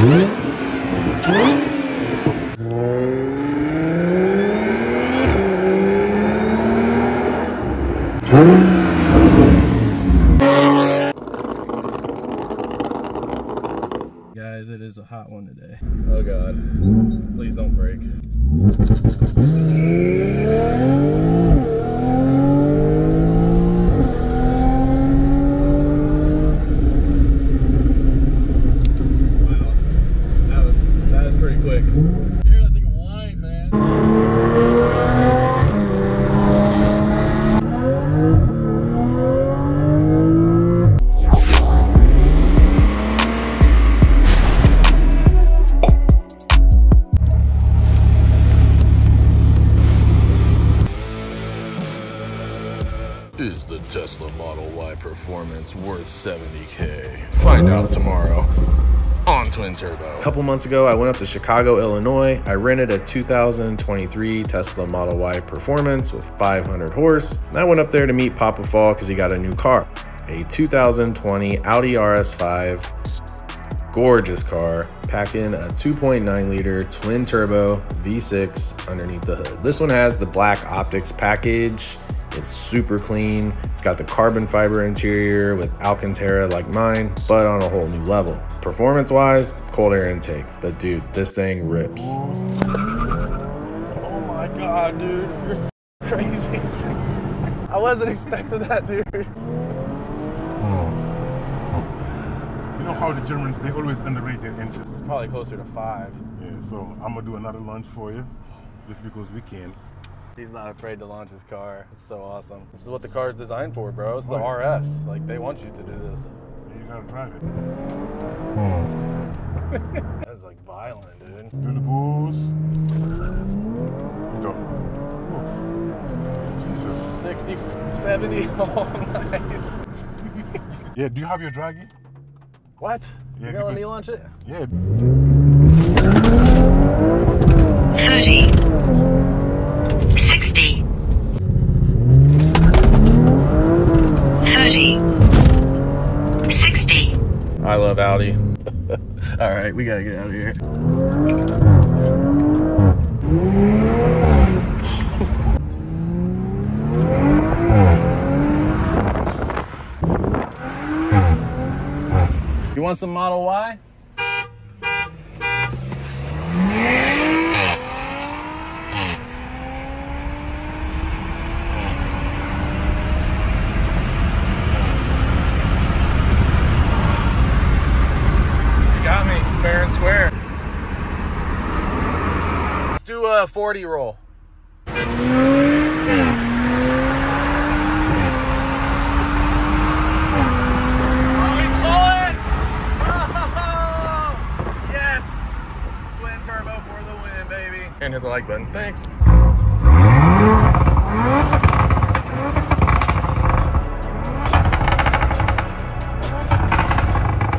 Guys, it is a hot one today. Oh God, please don't break. Wow, that was pretty quick. You hear that thing whine, man? Is the Tesla Model Y performance worth $70K? Find out tomorrow on Twin Turbo. A couple months ago, I went up to Chicago, Illinois. I rented a 2023 Tesla Model Y Performance with 500 horse. And I went up there to meet Papa Fall because he got a new car, a 2020 Audi RS5. Gorgeous car. Pack in a 2.9 liter twin turbo V6 underneath the hood. This one has the black optics package. It's super clean. It's got the carbon fiber interior with Alcantara like mine, but on a whole new level. Performance wise, cold air intake, but dude, this thing rips. Oh my God, dude, you're crazy. I wasn't expecting that, dude. You know how the Germans, they always underrate their inches. It's probably closer to 5. Yeah, so I'm gonna do another lunge for you, just because we can. He's not afraid to launch his car. It's so awesome. This is what the car is designed for, bro. It's the RS. Like, they want you to do this. You gotta drive it. That's like violent, dude. Do the bulls. Go. Jesus. 60, 70. Oh, nice. Yeah, do you have your draggy? What? Yeah, You're gonna let me launch it? Yeah. 30. 60. 30. 60. I love Audi. All right, we gotta get out of here. You want some Model Y? Fair and square. Let's do a 40 roll. Oh, he's pulling! Oh, yes! Twin turbo for the win, baby. And hit the like button. Thanks.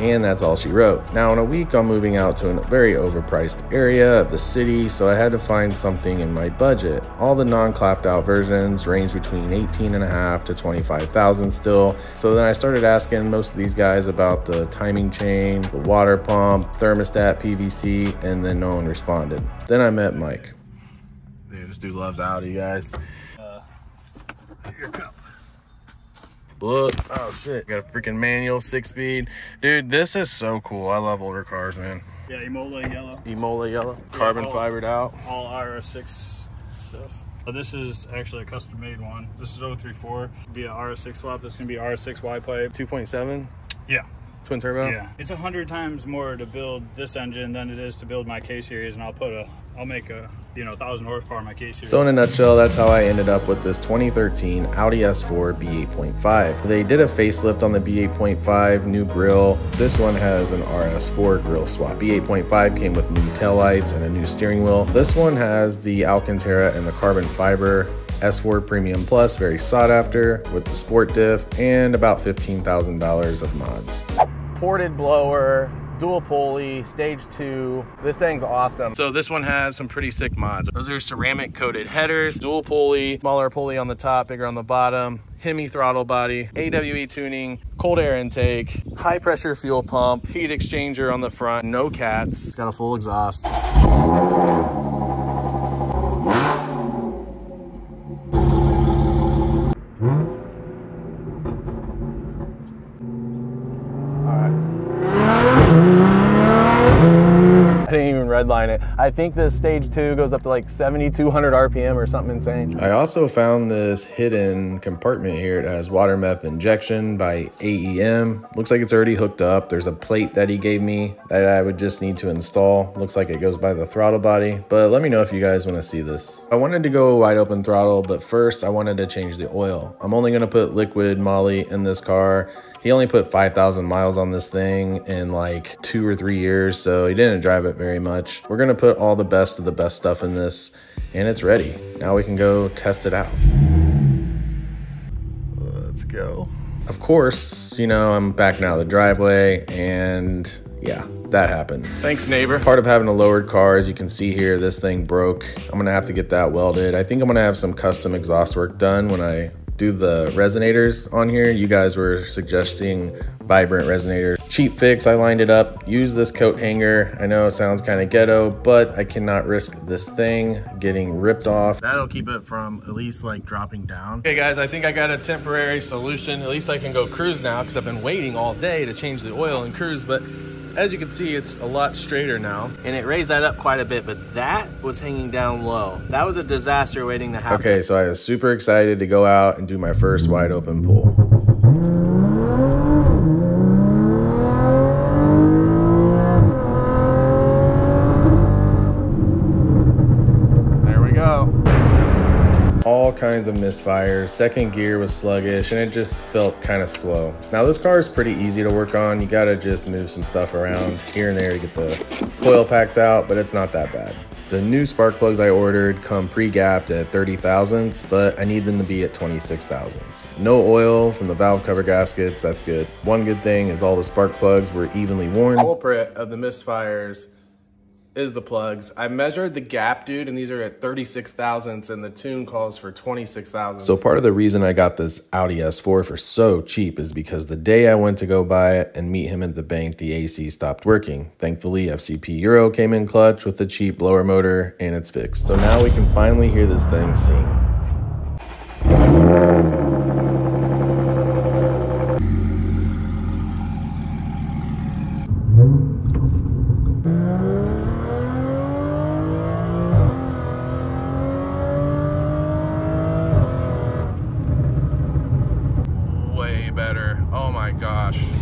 And that's all she wrote. Now in a week, I'm moving out to a very overpriced area of the city, so I had to find something in my budget. All the non-clapped out versions range between $18,500 to $25,000 still. So then I started asking most of these guys about the timing chain, the water pump, thermostat, PVC, and then no one responded. Then I met Mike. Dude, this dude loves Audi, guys. Here it comes. Look, oh shit, got a freaking manual 6-speed. Dude, this is so cool. I love older cars, man. Yeah, Emola yellow. Emola yellow, carbon fibered out. All RS6 stuff. This is actually a custom made one. This is 034, be a RS6 swap. This can be RS6 Y pipe. 2.7? Yeah. Twin turbo? Yeah. It's 100 times more to build this engine than it is to build my K series, and I'll make a 1,000 horsepower in my K series. So in a nutshell, that's how I ended up with this 2013 Audi S4 B8.5. They did a facelift on the B8.5, new grille. This one has an RS4 grille swap. B8.5 came with new taillights and a new steering wheel. This one has the Alcantara and the carbon fiber. S4 Premium Plus, very sought after, with the sport diff and about $15,000 of mods. Ported blower, dual pulley, stage 2. This thing's awesome. So this one has some pretty sick mods. Those are ceramic coated headers, dual pulley, smaller pulley on the top, bigger on the bottom, HEMI throttle body, AWE tuning, cold air intake, high pressure fuel pump, heat exchanger on the front, no cats. It's got a full exhaust. I didn't even redline it. I think this stage 2 goes up to like 7,200 RPM or something insane. I also found this hidden compartment here. It has water meth injection by AEM. Looks like it's already hooked up. There's a plate that he gave me that I would just need to install. Looks like it goes by the throttle body, but let me know if you guys want to see this. I wanted to go wide open throttle, but first I wanted to change the oil. I'm only gonna put liquid moly in this car. He only put 5,000 miles on this thing in like 2 or 3 years, so he didn't drive it very much. We're gonna put all the best of the best stuff in this, and it's ready. Now we can go test it out. Let's go. Of course, you know, I'm backing out of the driveway, and yeah, that happened. Thanks, neighbor. Part of having a lowered car, as you can see here, this thing broke. I'm gonna have to get that welded. I think I'm gonna have some custom exhaust work done when I do the resonators on here. You guys were suggesting vibrant resonator. Cheap fix, I lined it up, used this coat hanger. I know it sounds kind of ghetto, but I cannot risk this thing getting ripped off. That'll keep it from at least like dropping down. Okay guys, I think I got a temporary solution. At least I can go cruise now because I've been waiting all day to change the oil and cruise, but as you can see, it's a lot straighter now, and it raised that up quite a bit, but that was hanging down low. That was a disaster waiting to happen. Okay, so I was super excited to go out and do my first wide open pull. There we go. All kinds of misfires. Second gear was sluggish and it just felt kind of slow. Now this car is pretty easy to work on. You gotta just move some stuff around here and there to get the coil packs out, but it's not that bad. The new spark plugs I ordered come pre-gapped at 30 thousandths, but I need them to be at 26 thousandths. No oil from the valve cover gaskets, that's good. One good thing is all the spark plugs were evenly worn. The culprit of the misfires is the plugs. I measured the gap, dude, and these are at 36 thousandths and the tune calls for 26 thousandths. So part of the reason I got this Audi S4 for so cheap is because the day I went to go buy it and meet him at the bank, the AC stopped working. Thankfully, FCP Euro came in clutch with the cheap blower motor and it's fixed. So now we can finally hear this thing sing.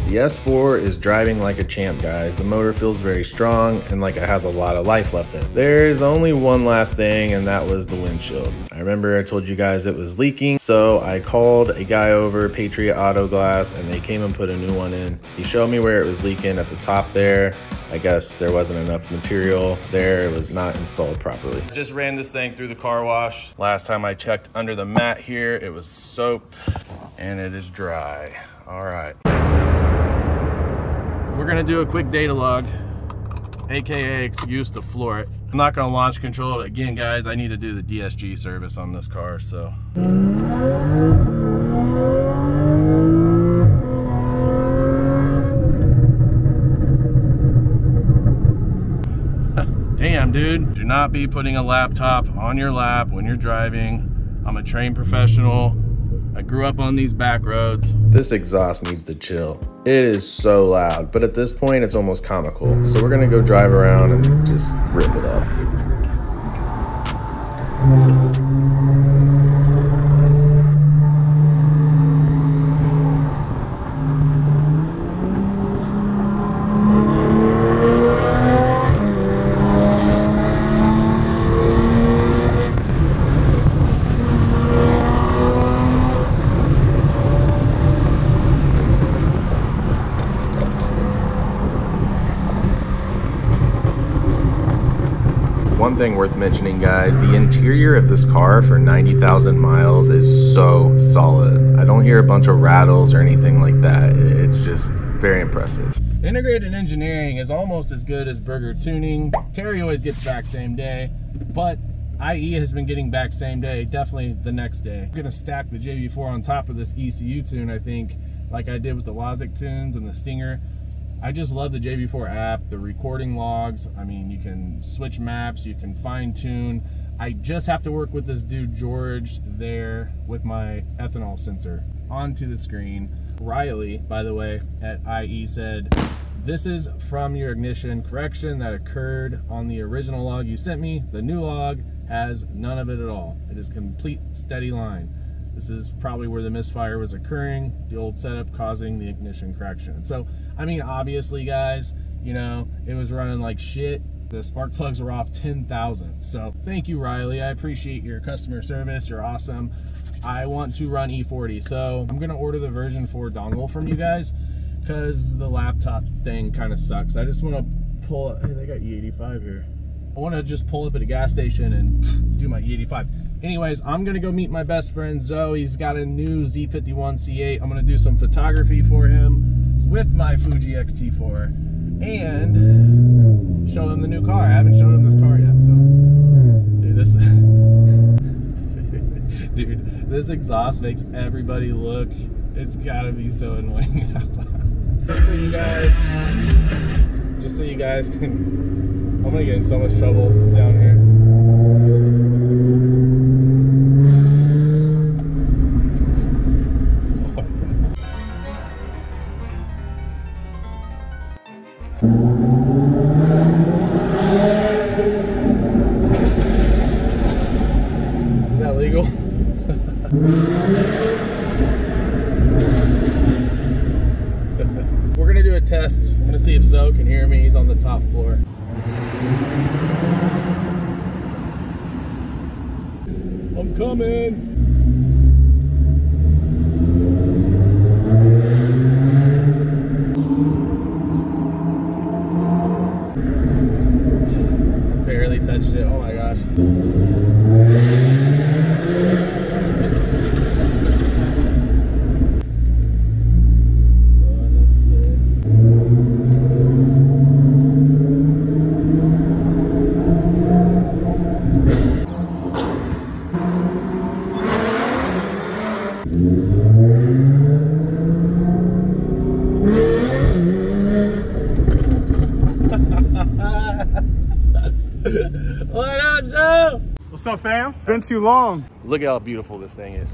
The S4 is driving like a champ, guys. The motor feels very strong and like it has a lot of life left in it. There's only one last thing, and that was the windshield. I remember I told you guys it was leaking, so I called a guy over, Patriot Auto Glass, and they came and put a new one in. He showed me where it was leaking at the top there. I guess there wasn't enough material there. It was not installed properly. Just ran this thing through the car wash. Last time I checked under the mat here, it was soaked and it is dry. All right. We're gonna do a quick data log, AKA excuse to floor it. I'm not gonna launch control it. Again, guys, I need to do the DSG service on this car, so. Damn, dude. Do not be putting a laptop on your lap when you're driving. I'm a trained professional. I grew up on these back roads. This exhaust needs to chill. It is so loud, but at this point it's almost comical. So we're gonna go drive around and just rip it up. One thing worth mentioning, guys, the interior of this car for 90,000 miles is so solid. I don't hear a bunch of rattles or anything like that. It's just very impressive. Integrated engineering is almost as good as Burger Tuning. Terry always gets back same day, but IE has been getting back same day, definitely the next day. I'm gonna stack the JB4 on top of this ECU tune, I think, like I did with the Logic tunes and the Stinger. I just love the JB4 app, the recording logs. I mean, you can switch maps, you can fine tune. I just have to work with this dude, George, there with my ethanol sensor onto the screen. Riley, by the way, at IE said, "This is from your ignition correction that occurred on the original log you sent me. The new log has none of it at all. It is complete steady line. This is probably where the misfire was occurring, the old setup causing the ignition correction." So, I mean, obviously, guys, you know, it was running like shit. The spark plugs were off 10,000. So thank you, Riley. I appreciate your customer service. You're awesome. I want to run E40. So I'm gonna order the version 4 dongle from you guys because the laptop thing kind of sucks. I just want to pull up, hey, they got E85 here. I want to just pull up at a gas station and do my E85. Anyways, I'm gonna go meet my best friend Zoe. He's got a new Z51 C8. I'm gonna do some photography for him with my Fuji X-T4 and show him the new car. I haven't showed him this car yet, so dude, dude, this exhaust makes everybody look. It's gotta be so annoying. Just so you guys can. I'm gonna get in so much trouble down here. Is that legal? We're gonna do a test. I'm gonna see if Zoe can hear me. He's on the top floor. I'm coming. Barely touched it. Oh my gosh. What up, Zoe? What's up, fam? Been too long. Look at how beautiful this thing is.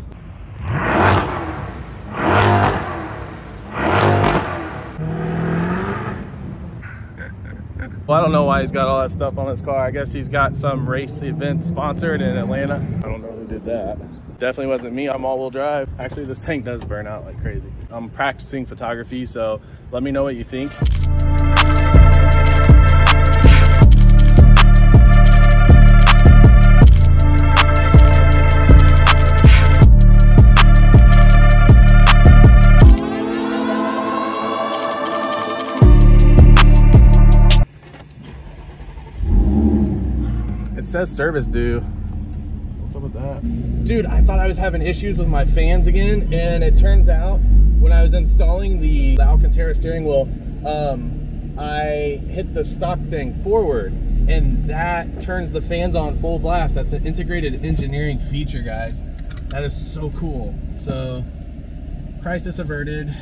Well, I don't know why he's got all that stuff on his car. I guess he's got some race event sponsored in Atlanta. I don't know who did that. Definitely wasn't me. I'm all-wheel drive. Actually, this tank does burn out like crazy. I'm practicing photography, so let me know what you think. It says service due. What's up with that? Dude, I thought I was having issues with my fans again, and it turns out when I was installing the Alcantara steering wheel, I hit the stock thing forward, and that turns the fans on full blast. That's an integrated engineering feature, guys. That is so cool. So, crisis averted.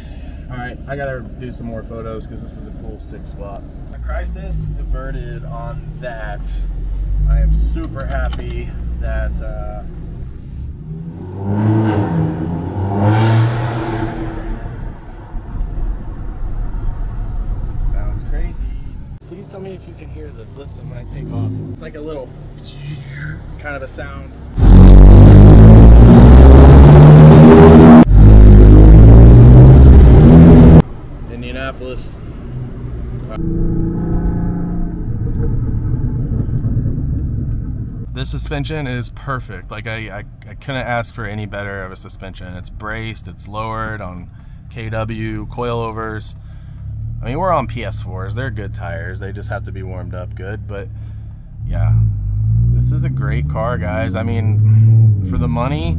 All right, I gotta do some more photos because this is a cool, sick spot. A crisis averted on that. I am super happy that sounds crazy. Please tell me if you can hear this. Listen when I take off. It's like a little kind of a sound. Indianapolis. This suspension is perfect. Like I couldn't ask for any better of a suspension. It's braced, it's lowered on KW, coilovers. I mean, we're on PS4s. They're good tires. They just have to be warmed up good. But yeah, this is a great car, guys. I mean, for the money,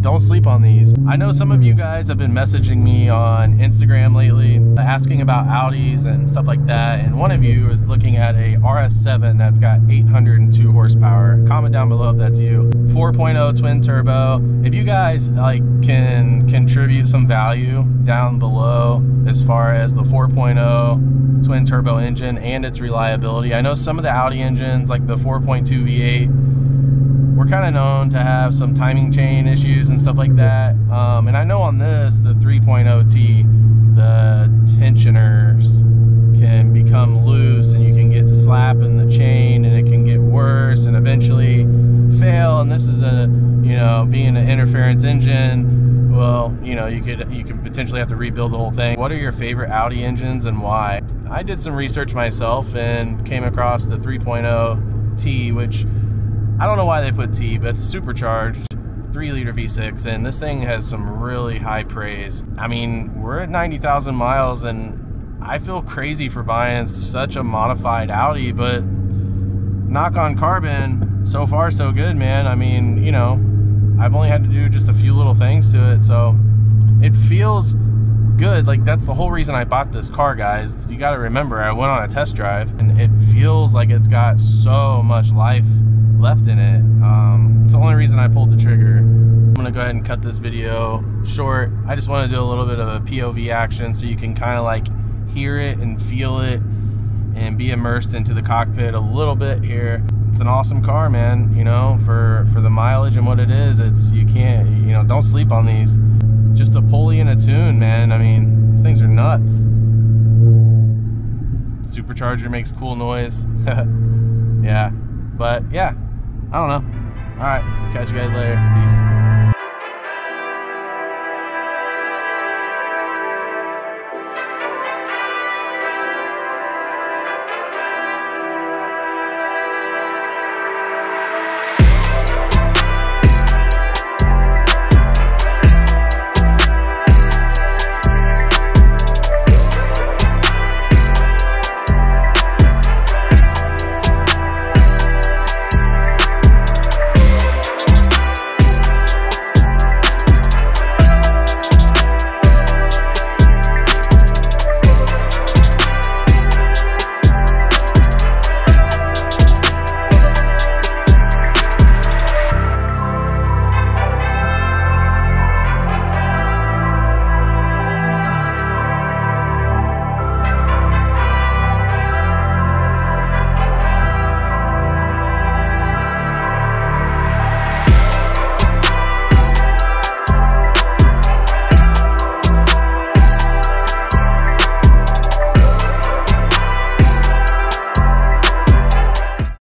don't sleep on these. I know some of you guys have been messaging me on Instagram lately, asking about Audis and stuff like that. And one of you is looking at a RS7 that's got 802 horsepower. Comment down below if that's you. 4.0 twin turbo. If you guys like can contribute some value down below as far as the 4.0 twin turbo engine and its reliability. I know some of the Audi engines, like the 4.2 V8, we're kind of known to have some timing chain issues and stuff like that. And I know on this, the 3.0T, the tensioners can become loose and you can get slap in the chain and it can get worse and eventually fail. And this is a, you know, being an interference engine, well, you know, you could potentially have to rebuild the whole thing. What are your favorite Audi engines and why? I did some research myself and came across the 3.0T, which I don't know why they put T, but it's supercharged 3-liter V6, and this thing has some really high praise. I mean, we're at 90,000 miles, and I feel crazy for buying such a modified Audi, but knock on carbon, so far so good, man. I mean, you know, I've only had to do just a few little things to it, so it feels good. Like, that's the whole reason I bought this car, guys. You got to remember, I went on a test drive, and it feels like it's got so much life left in it. It's the only reason I pulled the trigger. I'm gonna go ahead and cut this video short. I just want to do a little bit of a POV action so you can kind of like hear it and feel it and be immersed into the cockpit a little bit here. It's an awesome car, man. You know, for the mileage and what it is, it's, you can't, you know, don't sleep on these. Just a pulley and a tune, man. I mean, these things are nuts. Supercharger makes cool noise. Yeah, but yeah, I don't know. All right, catch you guys later. Peace.